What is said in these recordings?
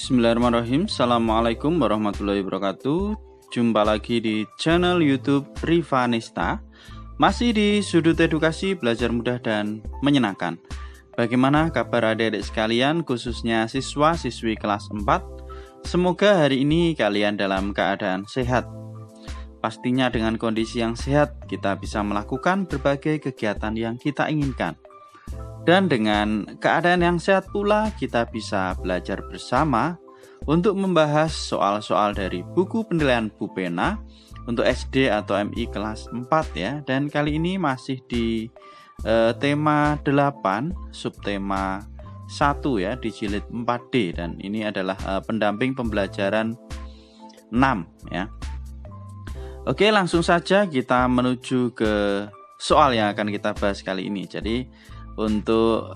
Bismillahirrahmanirrahim. Assalamualaikum warahmatullahi wabarakatuh. Jumpa lagi di channel YouTube Rivanista. Masih di sudut edukasi, belajar mudah dan menyenangkan. Bagaimana kabar adik-adik sekalian, khususnya siswa-siswi kelas 4? Semoga hari ini kalian dalam keadaan sehat. Pastinya dengan kondisi yang sehat, kita bisa melakukan berbagai kegiatan yang kita inginkan. Dan dengan keadaan yang sehat pula, kita bisa belajar bersama untuk membahas soal-soal dari buku penilaian Bu Pena untuk SD atau MI kelas 4 ya. Dan kali ini masih di tema 8, subtema 1 ya, di jilid 4D. Dan ini adalah pendamping pembelajaran 6 ya. Oke, langsung saja kita menuju ke soal yang akan kita bahas kali ini. Jadi untuk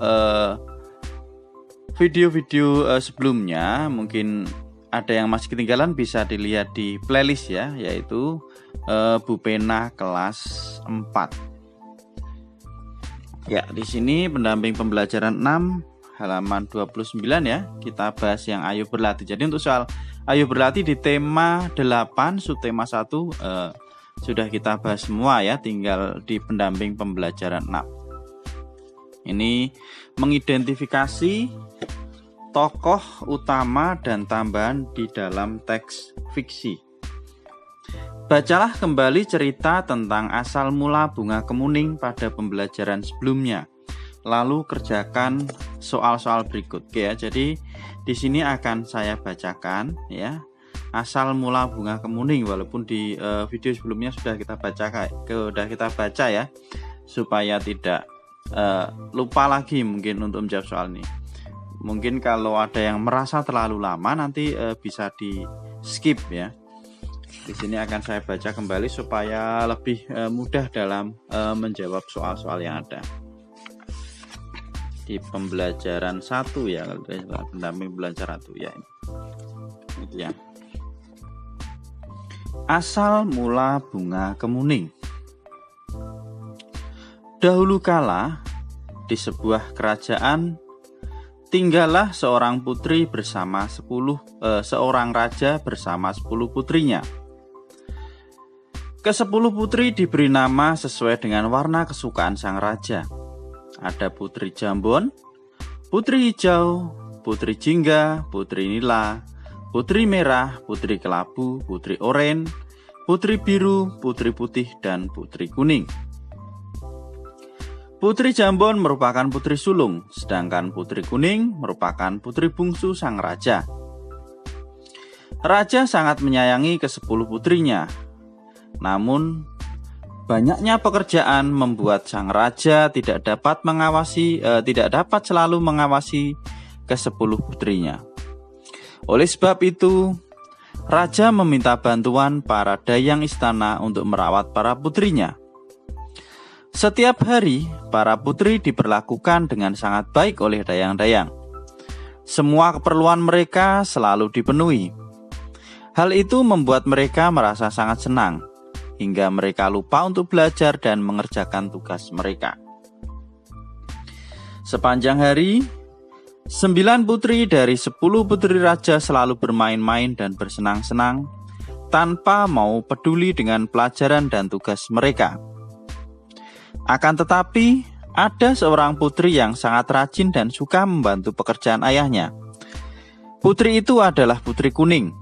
video-video sebelumnya mungkin ada yang masih ketinggalan, bisa dilihat di playlist ya, yaitu Bu Pena kelas 4. Ya, di sini pendamping pembelajaran 6 halaman 29 ya. Kita bahas yang ayo berlatih. Jadi untuk soal ayo berlatih di tema 8 subtema 1 sudah kita bahas semua ya, tinggal di pendamping pembelajaran 6. Ini mengidentifikasi tokoh utama dan tambahan di dalam teks fiksi. Bacalah kembali cerita tentang asal mula bunga kemuning pada pembelajaran sebelumnya. Lalu kerjakan soal-soal berikut. Oke ya, jadi di sini akan saya bacakan ya, asal mula bunga kemuning, walaupun di video sebelumnya sudah kita baca ya, supaya tidak lupa lagi mungkin untuk menjawab soal ini. Mungkin kalau ada yang merasa terlalu lama nanti bisa di skip ya. Di sini akan saya baca kembali supaya lebih mudah dalam menjawab soal-soal yang ada di pembelajaran 1 ya, pendamping pembelajaran 1 ya. Itu ya. Asal mula bunga kemuning. Dahulu kala, di sebuah kerajaan, tinggallah seorang putri bersama seorang raja bersama 10 putrinya. Ke-10 putri diberi nama sesuai dengan warna kesukaan sang raja. Ada putri jambon, putri hijau, putri jingga, putri nila, putri merah, putri kelabu, putri oranye, putri biru, putri putih, dan putri kuning. Putri jambon merupakan putri sulung, sedangkan putri kuning merupakan putri bungsu sang raja. Raja sangat menyayangi ke-10 putrinya. Namun, banyaknya pekerjaan membuat sang raja tidak dapat selalu mengawasi ke-10 putrinya. Oleh sebab itu, raja meminta bantuan para dayang istana untuk merawat para putrinya. Setiap hari, para putri diperlakukan dengan sangat baik oleh dayang-dayang. Semua keperluan mereka selalu dipenuhi. Hal itu membuat mereka merasa sangat senang, hingga mereka lupa untuk belajar dan mengerjakan tugas mereka. Sepanjang hari, 9 putri dari 10 putri raja selalu bermain-main dan bersenang-senang, tanpa mau peduli dengan pelajaran dan tugas mereka. Akan tetapi, ada seorang putri yang sangat rajin dan suka membantu pekerjaan ayahnya. Putri itu adalah putri kuning.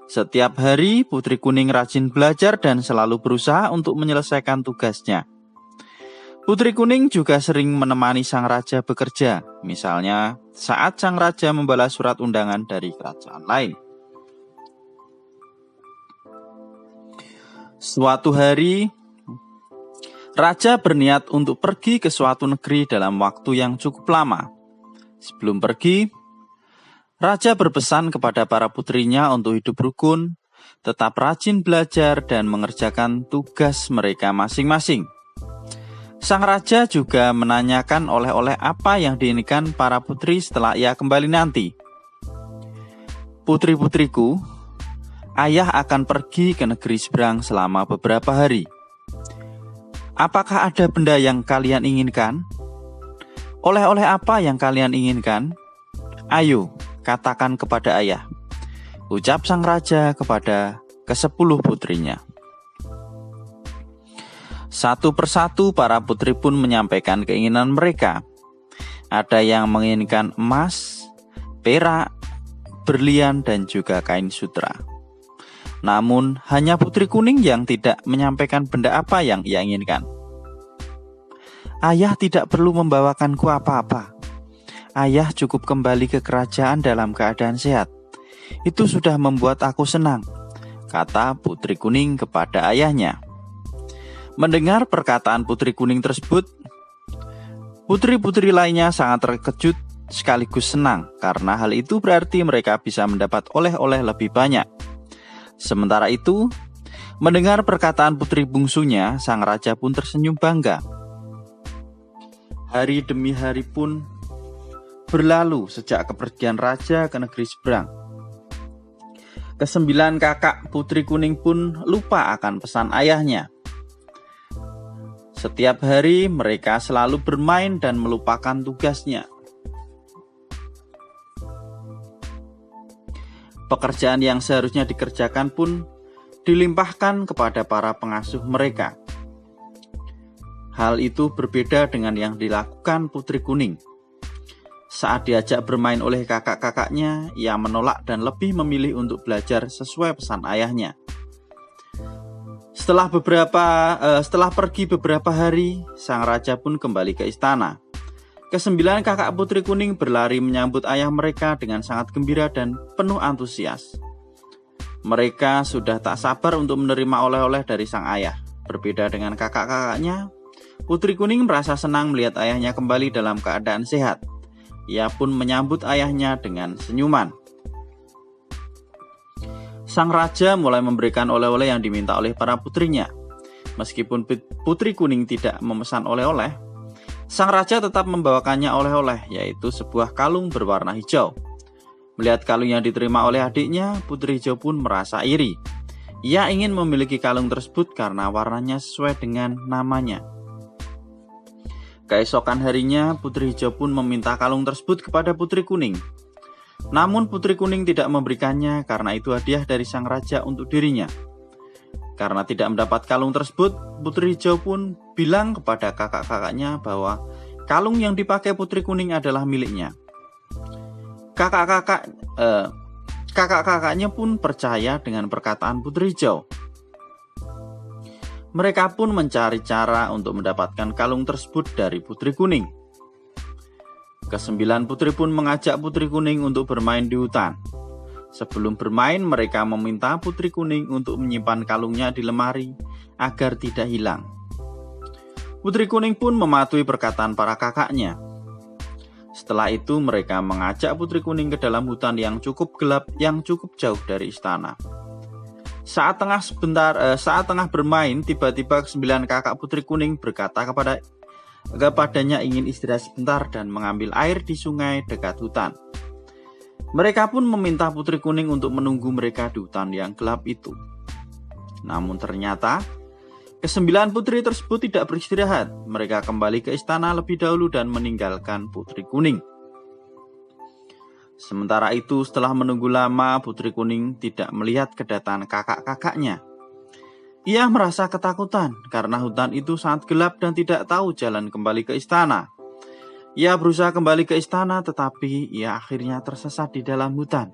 Setiap hari, putri kuning rajin belajar dan selalu berusaha untuk menyelesaikan tugasnya. Putri kuning juga sering menemani sang raja bekerja, misalnya saat sang raja membalas surat undangan dari kerajaan lain. Suatu hari, raja berniat untuk pergi ke suatu negeri dalam waktu yang cukup lama. Sebelum pergi, raja berpesan kepada para putrinya untuk hidup rukun, tetap rajin belajar dan mengerjakan tugas mereka masing-masing. Sang raja juga menanyakan oleh-oleh apa yang diinginkan para putri setelah ia kembali nanti. Putri-putriku, ayah akan pergi ke negeri seberang selama beberapa hari. Apakah ada benda yang kalian inginkan? Oleh-oleh apa yang kalian inginkan? Ayo, katakan kepada ayah," ucap sang raja kepada ke-10 putrinya. Satu persatu para putri pun menyampaikan keinginan mereka. Ada yang menginginkan emas, perak, berlian, dan juga kain sutra. Namun hanya Putri Kuning yang tidak menyampaikan benda apa yang ia inginkan. "Ayah tidak perlu membawakanku apa-apa. Ayah cukup kembali ke kerajaan dalam keadaan sehat. Itu sudah membuat aku senang," kata Putri Kuning kepada ayahnya. Mendengar perkataan Putri Kuning tersebut, putri-putri lainnya sangat terkejut sekaligus senang karena hal itu berarti mereka bisa mendapat oleh-oleh lebih banyak. Sementara itu, mendengar perkataan putri bungsunya, sang raja pun tersenyum bangga. Hari demi hari pun berlalu sejak kepergian raja ke negeri seberang. Ke-9 kakak Putri Kuning pun lupa akan pesan ayahnya. Setiap hari mereka selalu bermain dan melupakan tugasnya. Pekerjaan yang seharusnya dikerjakan pun dilimpahkan kepada para pengasuh mereka. Hal itu berbeda dengan yang dilakukan Putri Kuning. Saat diajak bermain oleh kakak-kakaknya, ia menolak dan lebih memilih untuk belajar sesuai pesan ayahnya. Setelah pergi beberapa hari, sang raja pun kembali ke istana. Ke-9 kakak Putri Kuning berlari menyambut ayah mereka dengan sangat gembira dan penuh antusias. Mereka sudah tak sabar untuk menerima oleh-oleh dari sang ayah. Berbeda dengan kakak-kakaknya, Putri Kuning merasa senang melihat ayahnya kembali dalam keadaan sehat. Ia pun menyambut ayahnya dengan senyuman. Sang raja mulai memberikan oleh-oleh yang diminta oleh para putrinya. Meskipun Putri Kuning tidak memesan oleh-oleh, sang raja tetap membawakannya oleh-oleh, yaitu sebuah kalung berwarna hijau. Melihat kalung yang diterima oleh adiknya, Putri Hijau pun merasa iri. Ia ingin memiliki kalung tersebut karena warnanya sesuai dengan namanya. Keesokan harinya, Putri Hijau pun meminta kalung tersebut kepada Putri Kuning. Namun Putri Kuning tidak memberikannya karena itu hadiah dari sang raja untuk dirinya. Karena tidak mendapat kalung tersebut, Putri Hijau pun bilang kepada kakak-kakaknya bahwa kalung yang dipakai Putri Kuning adalah miliknya. Kakak-kakaknya pun percaya dengan perkataan Putri Hijau. Mereka pun mencari cara untuk mendapatkan kalung tersebut dari Putri Kuning. Ke-9 putri pun mengajak Putri Kuning untuk bermain di hutan. Sebelum bermain, mereka meminta Putri Kuning untuk menyimpan kalungnya di lemari agar tidak hilang. Putri Kuning pun mematuhi perkataan para kakaknya. Setelah itu, mereka mengajak Putri Kuning ke dalam hutan yang cukup gelap, yang cukup jauh dari istana. Saat tengah bermain, tiba-tiba ke-9 kakak Putri Kuning berkata kepadanya ingin istirahat sebentar dan mengambil air di sungai dekat hutan. Mereka pun meminta Putri Kuning untuk menunggu mereka di hutan yang gelap itu. Namun ternyata ke-9 putri tersebut tidak beristirahat. Mereka kembali ke istana lebih dahulu dan meninggalkan Putri Kuning. Sementara itu, setelah menunggu lama, Putri Kuning tidak melihat kedatangan kakak-kakaknya. Ia merasa ketakutan karena hutan itu sangat gelap dan tidak tahu jalan kembali ke istana. Ia berusaha kembali ke istana tetapi ia akhirnya tersesat di dalam hutan.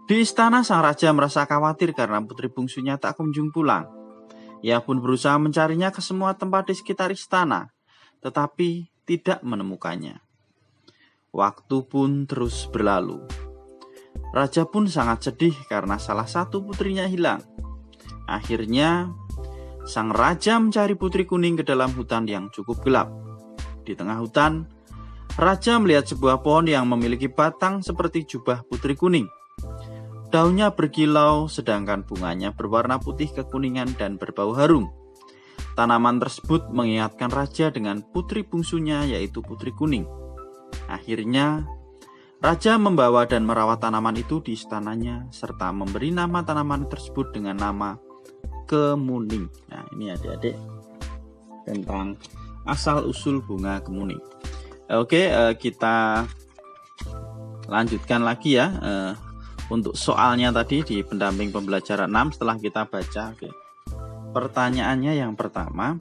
Di istana, sang raja merasa khawatir karena putri bungsunya tak kunjung pulang. Ia pun berusaha mencarinya ke semua tempat di sekitar istana, tetapi tidak menemukannya. Waktu pun terus berlalu. Raja pun sangat sedih karena salah satu putrinya hilang. Akhirnya, sang raja mencari Putri Kuning ke dalam hutan yang cukup gelap. Di tengah hutan, raja melihat sebuah pohon yang memiliki batang seperti jubah Putri Kuning. Daunnya berkilau, sedangkan bunganya berwarna putih kekuningan dan berbau harum. Tanaman tersebut mengingatkan raja dengan putri bungsunya, yaitu Putri Kuning. Akhirnya, raja membawa dan merawat tanaman itu di istananya, serta memberi nama tanaman tersebut dengan nama kemuning. Nah, ini adik-adik tentang asal-usul bunga kemuning. Oke, kita lanjutkan lagi ya untuk soalnya tadi di pendamping pembelajaran 6 setelah kita baca. Oke. Pertanyaannya yang pertama,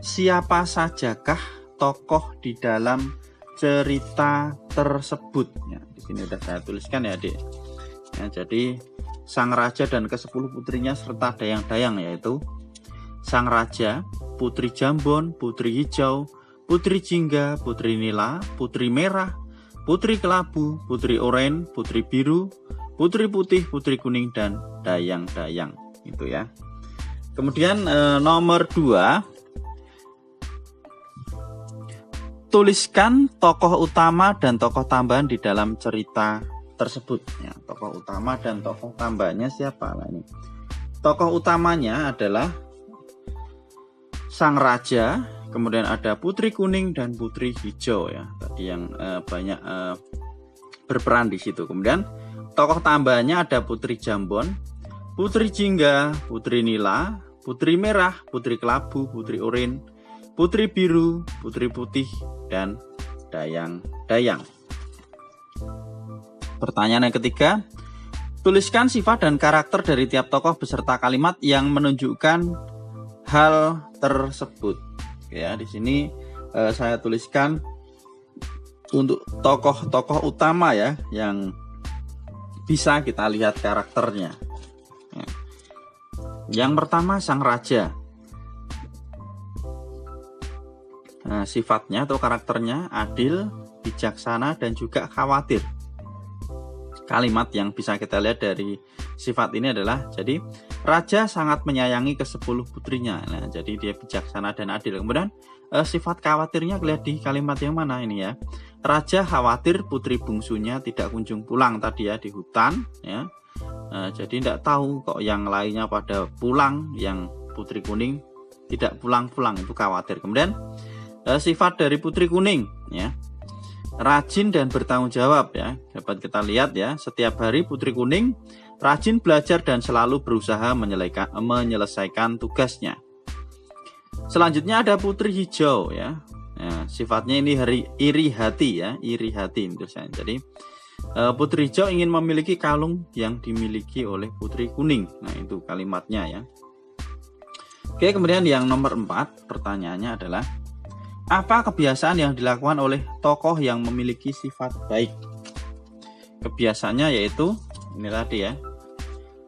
siapa sajakah tokoh di dalam cerita tersebut? Ya, di sini sudah saya tuliskan ya, Adik. Ya, jadi sang raja dan ke-10 putrinya serta dayang-dayang, yaitu sang raja, putri Jambon, putri hijau, putri jingga, putri nila, putri merah, putri kelabu, putri oranye, putri biru, putri putih, putri kuning, dan dayang-dayang. Itu ya. Kemudian nomor 2, tuliskan tokoh utama dan tokoh tambahan di dalam cerita tersebut. Ya, tokoh utama dan tokoh tambahannya siapa? Nah, ini tokoh utamanya adalah sang raja, kemudian ada putri kuning dan putri hijau ya, tadi yang banyak berperan di situ. Kemudian tokoh tambahannya ada putri Jambon, putri jingga, putri nila, putri merah, putri kelabu, putri oranye, putri biru, putri putih, dan dayang-dayang. Pertanyaan yang ketiga, tuliskan sifat dan karakter dari tiap tokoh beserta kalimat yang menunjukkan hal tersebut. Ya, di sini saya tuliskan untuk tokoh-tokoh utama ya, yang bisa kita lihat karakternya. Ya. Yang pertama, sang raja. Nah, sifatnya atau karakternya adil, bijaksana, dan juga khawatir. Kalimat yang bisa kita lihat dari sifat ini adalah, jadi raja sangat menyayangi ke-10 putrinya. Nah, jadi dia bijaksana dan adil. Kemudian sifat khawatirnya kelihatan di kalimat yang mana ini ya? Raja khawatir putri bungsunya tidak kunjung pulang tadi ya, di hutan ya. Jadi tidak tahu kok yang lainnya pada pulang, yang putri kuning tidak pulang-pulang, itu khawatir. Kemudian sifat dari putri kuning ya, rajin dan bertanggung jawab ya. Dapat kita lihat ya, setiap hari putri kuning rajin belajar dan selalu berusaha menyelesaikan tugasnya. Selanjutnya ada putri hijau ya. Nah, sifatnya ini iri hati ya, iri hati misalnya. Jadi putri hijau ingin memiliki kalung yang dimiliki oleh putri kuning. Nah, itu kalimatnya ya. Oke, kemudian yang nomor 4, pertanyaannya adalah, apa kebiasaan yang dilakukan oleh tokoh yang memiliki sifat baik? Kebiasaannya yaitu ini tadi ya,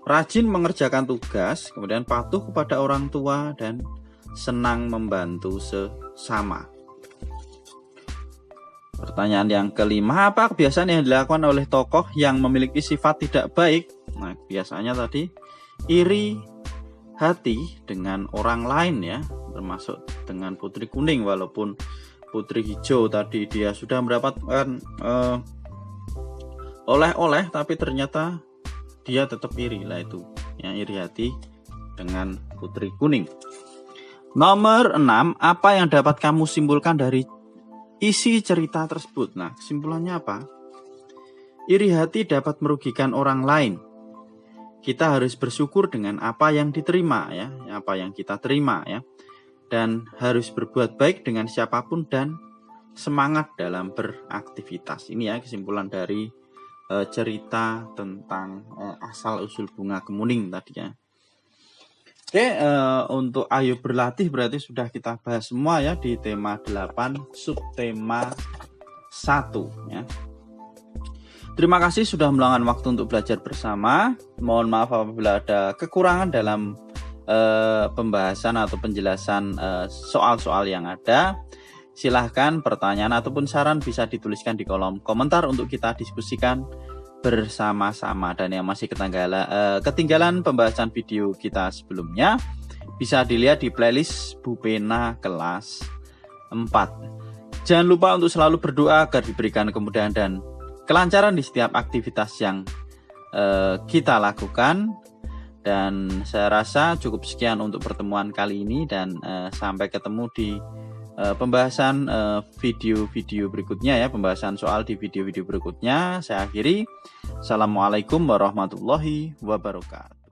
rajin mengerjakan tugas, kemudian patuh kepada orang tua, dan senang membantu sesama. Pertanyaan yang kelima, apa kebiasaan yang dilakukan oleh tokoh yang memiliki sifat tidak baik? Nah, kebiasaannya tadi iri hati dengan orang lain ya, termasuk dengan putri kuning. Walaupun putri hijau tadi dia sudah mendapatkan oleh-oleh, tapi ternyata dia tetap iri lah, itu ya, iri hati dengan putri kuning. Nomor 6, apa yang dapat kamu simpulkan dari isi cerita tersebut? Nah, kesimpulannya apa? Iri hati dapat merugikan orang lain. Kita harus bersyukur dengan apa yang diterima ya, apa yang kita terima ya. Dan harus berbuat baik dengan siapapun dan semangat dalam beraktivitas. Ini ya kesimpulan dari cerita tentang asal usul bunga kemuning tadi ya. Oke, untuk ayo berlatih berarti sudah kita bahas semua ya di tema 8 subtema 1 ya. Terima kasih sudah meluangkan waktu untuk belajar bersama. Mohon maaf apabila ada kekurangan dalam pembahasan atau penjelasan soal-soal yang ada. Silahkan pertanyaan ataupun saran bisa dituliskan di kolom komentar untuk kita diskusikan bersama-sama. Dan yang masih ketinggalan pembahasan video kita sebelumnya, bisa dilihat di playlist Bu Pena kelas 4. Jangan lupa untuk selalu berdoa agar diberikan kemudahan dan kelancaran di setiap aktivitas yang kita lakukan. Dan saya rasa cukup sekian untuk pertemuan kali ini, dan sampai ketemu di pembahasan video-video berikutnya ya, pembahasan soal di video-video berikutnya. Saya akhiri. Assalamualaikum warahmatullahi wabarakatuh.